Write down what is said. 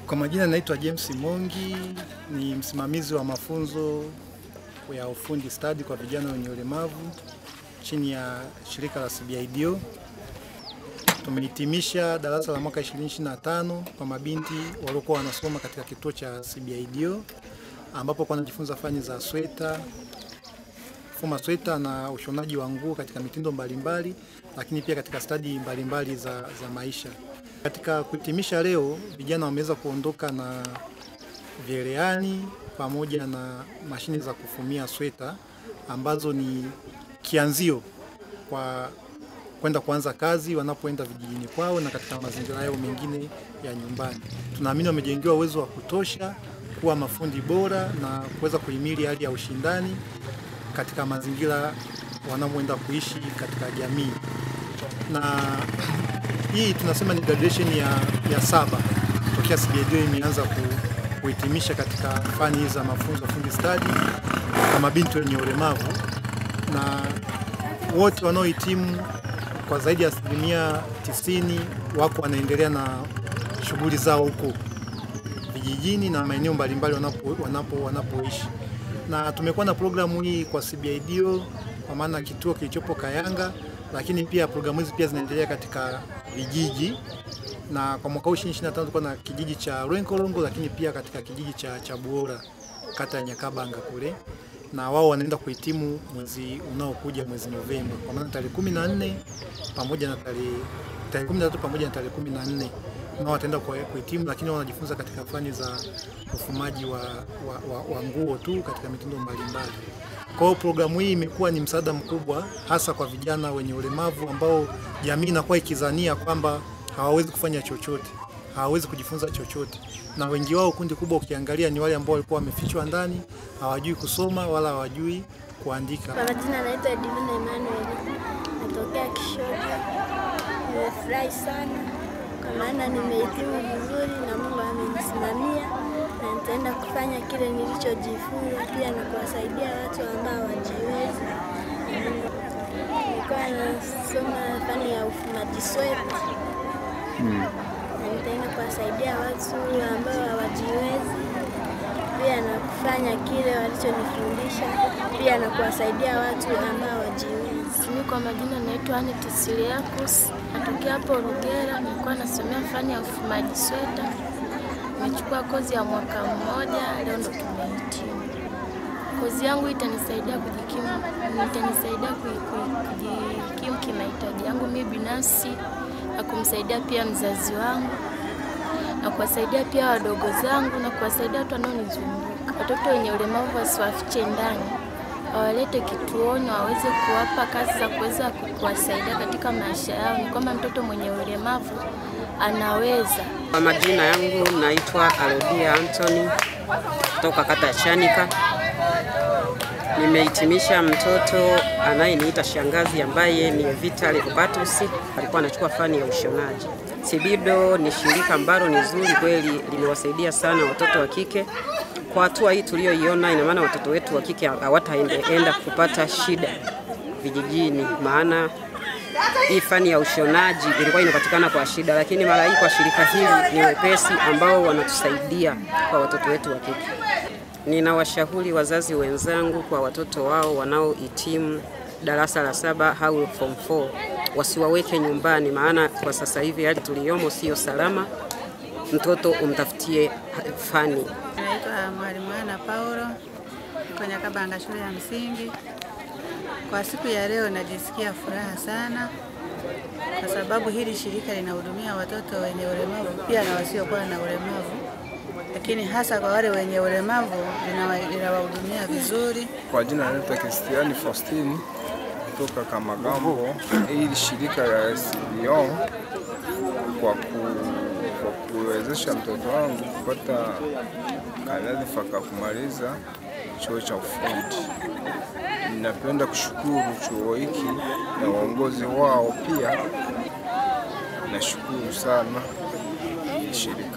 Kwa majina naitwa James Mongi, ni msimamizi wa mafunzo ya ufundi stadi kwa vijana wenye ulemavu chini ya shirika la CBIDO. Tumehitimisha darasa la mwaka 2025 kwa mabinti waliokuwa wanasoma katika kituo cha CBIDO, ambapo kwa wanajifunza fani za sweta, kufuma sweta na ushonaji wa nguo katika mitindo mbalimbali, lakini pia katika stadi mbalimbali za maisha. Katika kuhitimisha leo, vijana wameweza kuondoka na vyerehani pamoja na mashine za kufumia sweta ambazo ni kianzio kwa kwenda kuanza kazi wanapoenda vijijini kwao na katika mazingira yao mengine ya nyumbani. Tunaamini wamejengewa uwezo wa kutosha kuwa mafundi bora na kuweza kuhimili hali ya ushindani katika mazingira wanamoenda kuishi katika jamii. Na hii tunasema ni graduation ya 7 tokea CBIDO imeanza kuhitimisha katika fani za mafunzo ya fundi stadi kwa mabinti wenye ulemavu, na wote wanaohitimu kwa zaidi ya 90% wako wanaendelea na shughuli zao huko vijijini na maeneo mbalimbali wanapoishi. Na tumekuwa na programu hii kwa CBIDO kwa maana kituo kilichopo Kayanga, lakini pia programu hizi pia zinaendelea katika vijiji, na kwa mwaka 2025 tulikuwa na kijiji cha Rwenkolongo, lakini pia katika kijiji cha Buora kata ya Nyakabanga kule, na wao wanaenda kuhitimu mwezi unaokuja, mwezi Novemba, kwa maana tarehe 14 pamoja na tarehe 13 pamoja na tarehe 14 nao wataenda kuhitimu, lakini wanajifunza katika fani za ufumaji wa nguo tu katika mitindo mbalimbali. Kwa hiyo programu hii imekuwa ni msaada mkubwa hasa kwa vijana wenye ulemavu ambao jamii inakuwa ikizania kwamba hawawezi kufanya chochote, hawawezi kujifunza chochote. Na wengi wao, kundi kubwa ukiangalia, ni wale ambao walikuwa wamefichwa ndani, hawajui kusoma wala hawajui kuandika. Kwa majina naitwa Divina Emmanuel, natokea Kishoto. Nimefurahi sana kwa maana nimehitimu vizuri na Mungu amenisimamia, na nitaenda kufanya kile nilichojifunza pia na kuwasaidia watu ambao hawajiwezi. Nilikuwa nasoma fani ya ufumaji sweta. Na nitaenda kuwasaidia watu ambao hawajiwezi pia na kufanya kile walichonifundisha pia na kuwasaidia watu ambao hawajiwezi. Mimi kwa majina naitwa Anita Siliakus, natokea hapo Rugera. Nilikuwa nasomea fani ya ufumaji sweta. Nimechukua kozi ya mwaka mmoja, leo ndo tumehitimu. Kozi yangu itanisaidia kujikimu kimahitaji yangu mimi binafsi, na kumsaidia pia mzazi wangu, na kuwasaidia pia wadogo zangu, na kuwasaidia watu wanaonizunguka. Watoto wenye ulemavu wasiwafiche ndani, wawalete kituoni, waweze kuwapa kazi za kuweza kuwasaidia katika maisha yao. Ni kwamba mtoto mwenye ulemavu anaweza. Kwa majina yangu naitwa Alodia Anthony kutoka kata ya Chanika. Nimehitimisha mtoto anayeniita shangazi ambaye ni Vital Robertus, alikuwa anachukua fani ya ushonaji. CBIDO ni shirika ambalo ni zuri kweli, limewasaidia sana watoto wa kike. Kwa hatua hii tuliyoiona, ina maana watoto wetu wa kike hawataenda kupata shida vijijini, maana hii fani ya ushonaji ilikuwa inapatikana kwa shida, lakini mara hii kwa shirika hili ni wepesi ambao wanatusaidia kwa watoto wetu wa kike. Ninawashauri wazazi wenzangu kwa watoto wao wanaohitimu darasa la 7 au form 4 wasiwaweke nyumbani, maana kwa sasa hivi hali tuliyomo sio salama. Mtoto umtafutie fani. Naitwa Mwalimu Ana Paulo, niko Nyakabanga shule ya msingi. Kwa siku ya leo najisikia furaha sana kwa sababu hili shirika linahudumia watoto wenye ulemavu pia na wasiokuwa na ulemavu, lakini hasa kwa wale wenye ulemavu linawahudumia vizuri. Kwa jina naitwa Kristiani Faustini kutoka Kamagambo. Hili shirika la CBIDO kwa kuwezesha mtoto wangu kupata kanadhifa kwa kumaliza chuo cha ufundi. Ninapenda kushukuru chuo hiki na uongozi wao pia. Nashukuru sana shirika.